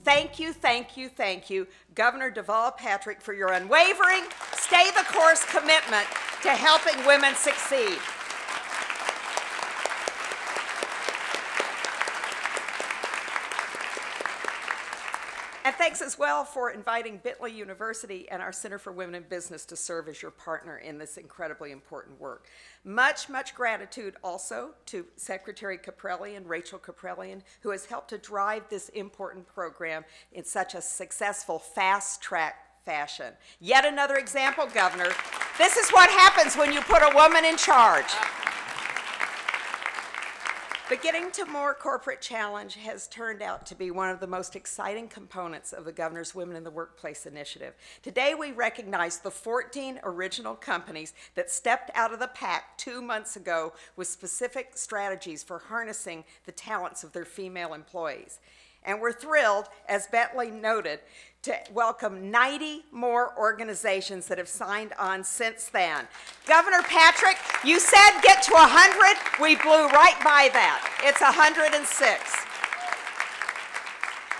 Thank you, thank you, thank you, Governor Deval Patrick, for your unwavering, stay-the-course commitment to helping women succeed. And thanks as well for inviting Bentley University and our Center for Women in Business to serve as your partner in this incredibly important work. Much, much gratitude also to Secretary Caprellian, Rachel Caprellian, who has helped to drive this important program in such a successful fast-track fashion. Yet another example, Governor. This is what happens when you put a woman in charge. But getting to more corporate challenge has turned out to be one of the most exciting components of the Governor's Women in the Workplace initiative. Today we recognize the 14 original companies that stepped out of the pack 2 months ago with specific strategies for harnessing the talents of their female employees. And we're thrilled, as Bentley noted, to welcome 90 more organizations that have signed on since then. Governor Patrick, you said get to 100. We blew right by that. It's 106.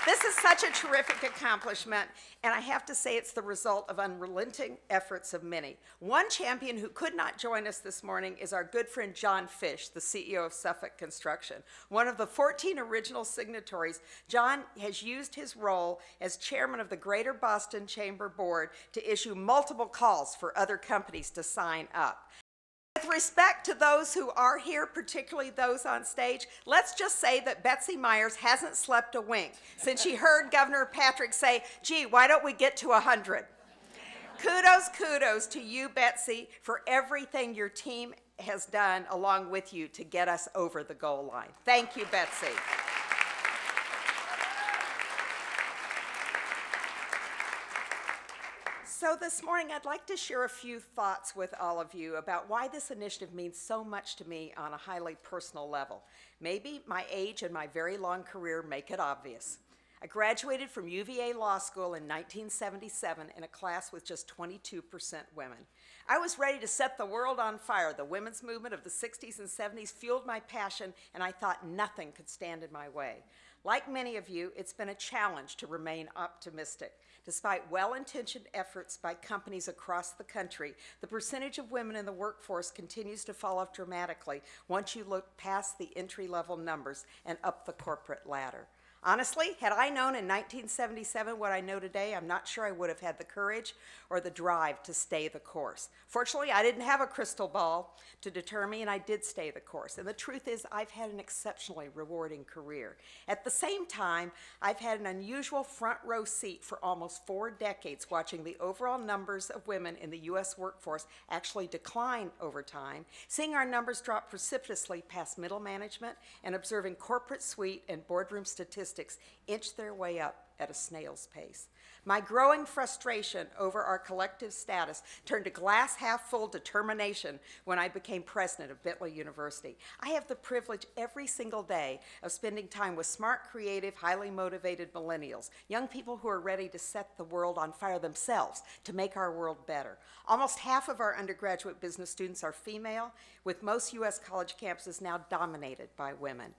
This is such a terrific accomplishment, and I have to say it's the result of unrelenting efforts of many. One champion who could not join us this morning is our good friend John Fish, the CEO of Suffolk Construction. One of the 14 original signatories, John has used his role as chairman of the Greater Boston Chamber Board to issue multiple calls for other companies to sign up. With respect to those who are here, particularly those on stage, let's just say that Betsy Myers hasn't slept a wink since she heard Governor Patrick say, gee, why don't we get to 100? Kudos, kudos to you, Betsy, for everything your team has done along with you to get us over the goal line. Thank you, Betsy. So this morning, I'd like to share a few thoughts with all of you about why this initiative means so much to me on a highly personal level. Maybe my age and my very long career make it obvious. I graduated from UVA Law School in 1977 in a class with just 22% women. I was ready to set the world on fire. The women's movement of the 60s and 70s fueled my passion, and I thought nothing could stand in my way. Like many of you, it's been a challenge to remain optimistic. Despite well-intentioned efforts by companies across the country, the percentage of women in the workforce continues to fall off dramatically once you look past the entry-level numbers and up the corporate ladder. Honestly, had I known in 1977 what I know today, I'm not sure I would have had the courage or the drive to stay the course. Fortunately, I didn't have a crystal ball to deter me, and I did stay the course. And the truth is, I've had an exceptionally rewarding career. At the same time, I've had an unusual front row seat for almost 4 decades, watching the overall numbers of women in the U.S. workforce actually decline over time, seeing our numbers drop precipitously past middle management, and observing corporate suite and boardroom statistics inch their way up at a snail's pace. My growing frustration over our collective status turned to glass half full determination when I became president of Bentley University. I have the privilege every single day of spending time with smart, creative, highly motivated millennials, young people who are ready to set the world on fire themselves to make our world better. Almost half of our undergraduate business students are female, with most U.S. college campuses now dominated by women.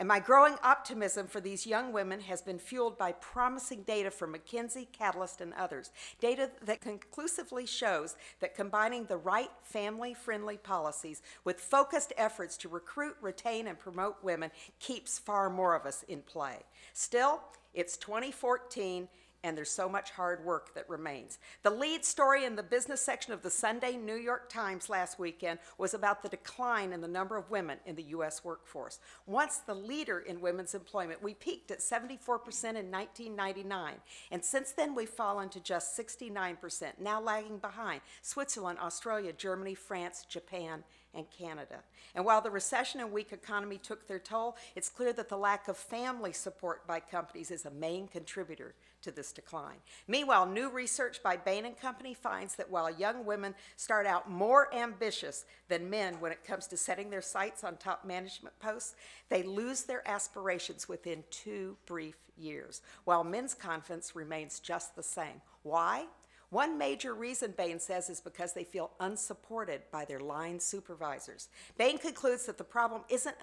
And my growing optimism for these young women has been fueled by promising data from McKinsey, Catalyst, and others. Data that conclusively shows that combining the right family-friendly policies with focused efforts to recruit, retain, and promote women keeps far more of us in play. Still, it's 2014, and there's so much hard work that remains. The lead story in the business section of the Sunday New York Times last weekend was about the decline in the number of women in the U.S. workforce. Once the leader in women's employment, we peaked at 74% in 1999, and since then we've fallen to just 69%, now lagging behind Switzerland, Australia, Germany, France, Japan, and Canada. And while the recession and weak economy took their toll, it's clear that the lack of family support by companies is a main contributor to this decline. Meanwhile, new research by Bain & Company finds that while young women start out more ambitious than men when it comes to setting their sights on top management posts, they lose their aspirations within 2 brief years, while men's confidence remains just the same. Why? One major reason, Bain says, is because they feel unsupported by their line supervisors. Bain concludes that the problem isn't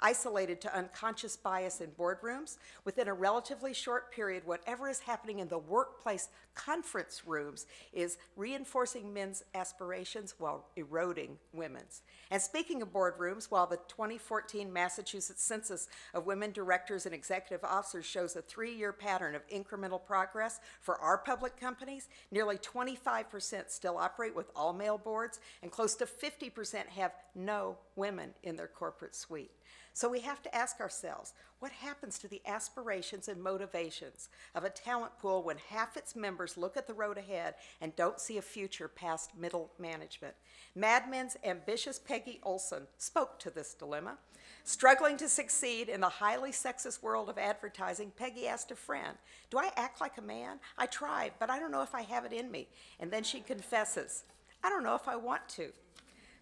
isolated to unconscious bias in boardrooms. Within a relatively short period, whatever is happening in the workplace conference rooms is reinforcing men's aspirations while eroding women's. And speaking of boardrooms, while the 2014 Massachusetts Census of Women Directors and Executive Officers shows a 3-year pattern of incremental progress for our public companies, nearly 25% still operate with all-male boards, and close to 50% have no women in their corporate suite. So we have to ask ourselves, what happens to the aspirations and motivations of a talent pool when half its members look at the road ahead and don't see a future past middle management? Mad Men's ambitious Peggy Olson spoke to this dilemma. Struggling to succeed in the highly sexist world of advertising, Peggy asked a friend, "Do I act like a man? I try, but I don't know if I have it in me." And then she confesses, "I don't know if I want to."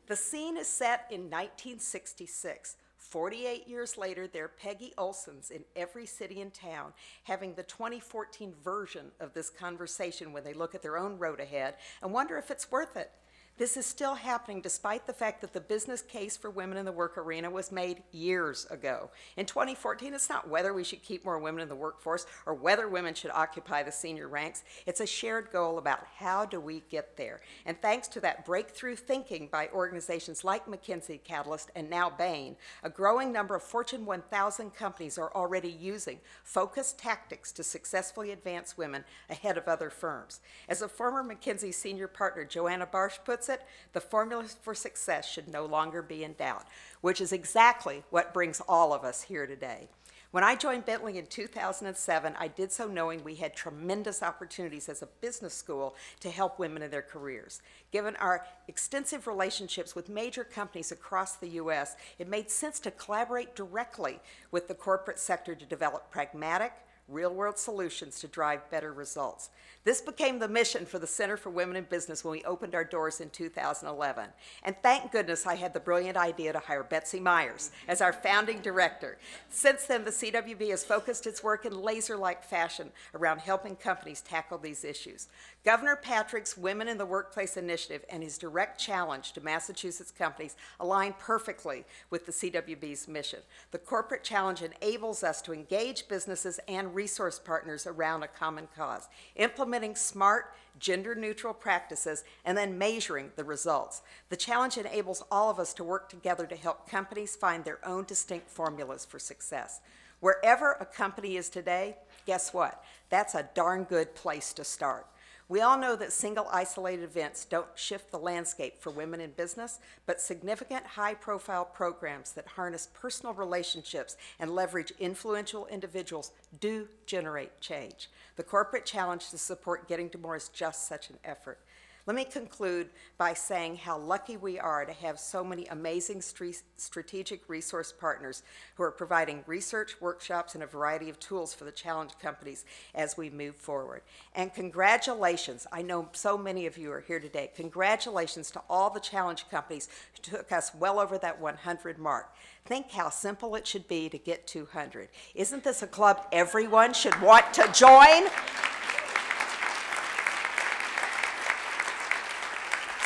The scene is set in 1966. 48 years later, there are Peggy Olsons in every city and town having the 2014 version of this conversation when they look at their own road ahead and wonder if it's worth it. This is still happening despite the fact that the business case for women in the work arena was made years ago. In 2014, it's not whether we should keep more women in the workforce or whether women should occupy the senior ranks. It's a shared goal about how do we get there. And thanks to that breakthrough thinking by organizations like McKinsey, Catalyst, and now Bain, a growing number of Fortune 1000 companies are already using focused tactics to successfully advance women ahead of other firms. As a former McKinsey senior partner, Joanna Barsh, puts it, the formula for success should no longer be in doubt, which is exactly what brings all of us here today. When I joined Bentley in 2007, I did so knowing we had tremendous opportunities as a business school to help women in their careers. Given our extensive relationships with major companies across the U.S., it made sense to collaborate directly with the corporate sector to develop pragmatic, real-world solutions to drive better results. This became the mission for the Center for Women in Business when we opened our doors in 2011. And thank goodness I had the brilliant idea to hire Betsy Myers as our founding director. Since then, the CWB has focused its work in laser-like fashion around helping companies tackle these issues. Governor Patrick's Women in the Workplace initiative and his direct challenge to Massachusetts companies align perfectly with the CWB's mission. The corporate challenge enables us to engage businesses and resource partners around a common cause, implementing smart, gender-neutral practices, and then measuring the results. The challenge enables all of us to work together to help companies find their own distinct formulas for success. Wherever a company is today, guess what? That's a darn good place to start. We all know that single isolated events don't shift the landscape for women in business, but significant high-profile programs that harness personal relationships and leverage influential individuals do generate change. The corporate challenge to support getting to more is just such an effort. Let me conclude by saying how lucky we are to have so many amazing strategic resource partners who are providing research, workshops, and a variety of tools for the challenge companies as we move forward. And congratulations, I know so many of you are here today, congratulations to all the challenge companies who took us well over that 100 mark. Think how simple it should be to get 200. Isn't this a club everyone should want to join?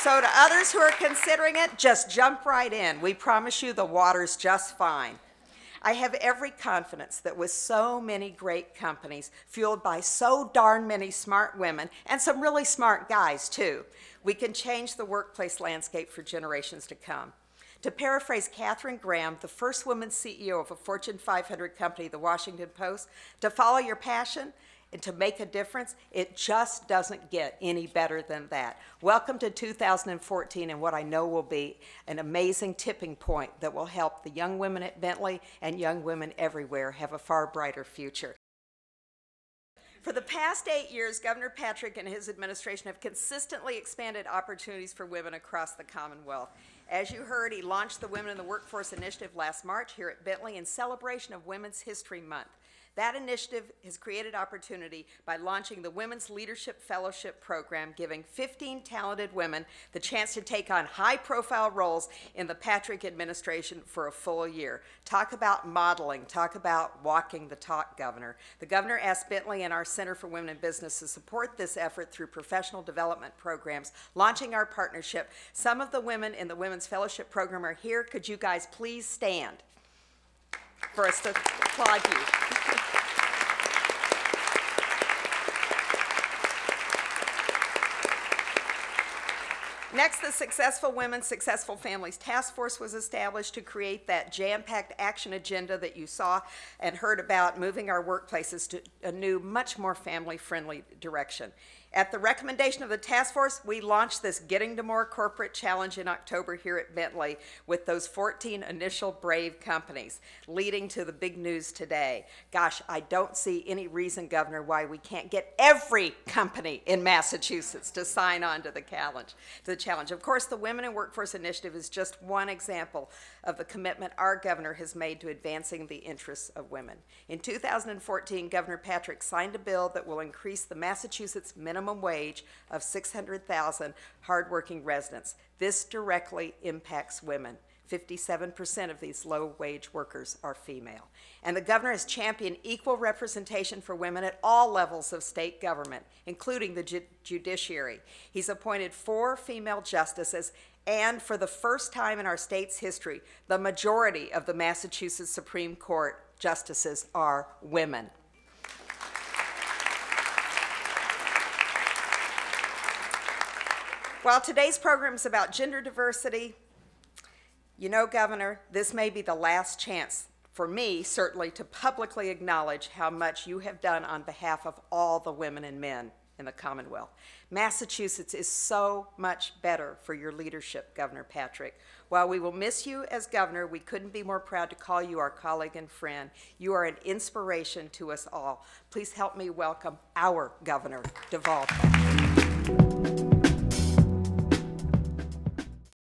So to others who are considering it, just jump right in. We promise you the water's just fine. I have every confidence that with so many great companies, fueled by so darn many smart women, and some really smart guys too, we can change the workplace landscape for generations to come. To paraphrase Katharine Graham, the first woman CEO of a Fortune 500 company, the Washington Post, to follow your passion and to make a difference, it just doesn't get any better than that. Welcome to 2014 and what I know will be an amazing tipping point that will help the young women at Bentley and young women everywhere have a far brighter future. For the past 8 years, Governor Patrick and his administration have consistently expanded opportunities for women across the Commonwealth. As you heard, he launched the Women in the Workforce Initiative last March here at Bentley in celebration of Women's History Month. That initiative has created opportunity by launching the Women's Leadership Fellowship Program, giving 15 talented women the chance to take on high-profile roles in the Patrick administration for a full year. Talk about modeling. Talk about walking the talk, Governor. The Governor asked Bentley and our Center for Women in Business to support this effort through professional development programs, launching our partnership. Some of the women in the Women's Fellowship Program are here. Could you guys please stand for us to applaud you? Next, the Successful Women, Successful Families Task Force was established to create that jam-packed action agenda that you saw and heard about, moving our workplaces to a new, much more family-friendly direction. At the recommendation of the task force, we launched this Getting to More Corporate Challenge in October here at Bentley with those 14 initial brave companies, leading to the big news today. Gosh, I don't see any reason, Governor, why we can't get every company in Massachusetts to sign on to the challenge. Of course, the Women in Workforce Initiative is just one example of the commitment our governor has made to advancing the interests of women. In 2014, Governor Patrick signed a bill that will increase the Massachusetts minimum wage of $600,000 hardworking residents. This directly impacts women. 57% of these low-wage workers are female. And the governor has championed equal representation for women at all levels of state government, including the judiciary. He's appointed 4 female justices, and for the first time in our state's history, the majority of the Massachusetts Supreme Court justices are women. While today's program is about gender diversity, you know, Governor, this may be the last chance for me, certainly, to publicly acknowledge how much you have done on behalf of all the women and men in the Commonwealth. Massachusetts is so much better for your leadership, Governor Patrick. While we will miss you as governor, we couldn't be more proud to call you our colleague and friend. You are an inspiration to us all. Please help me welcome our Governor Deval.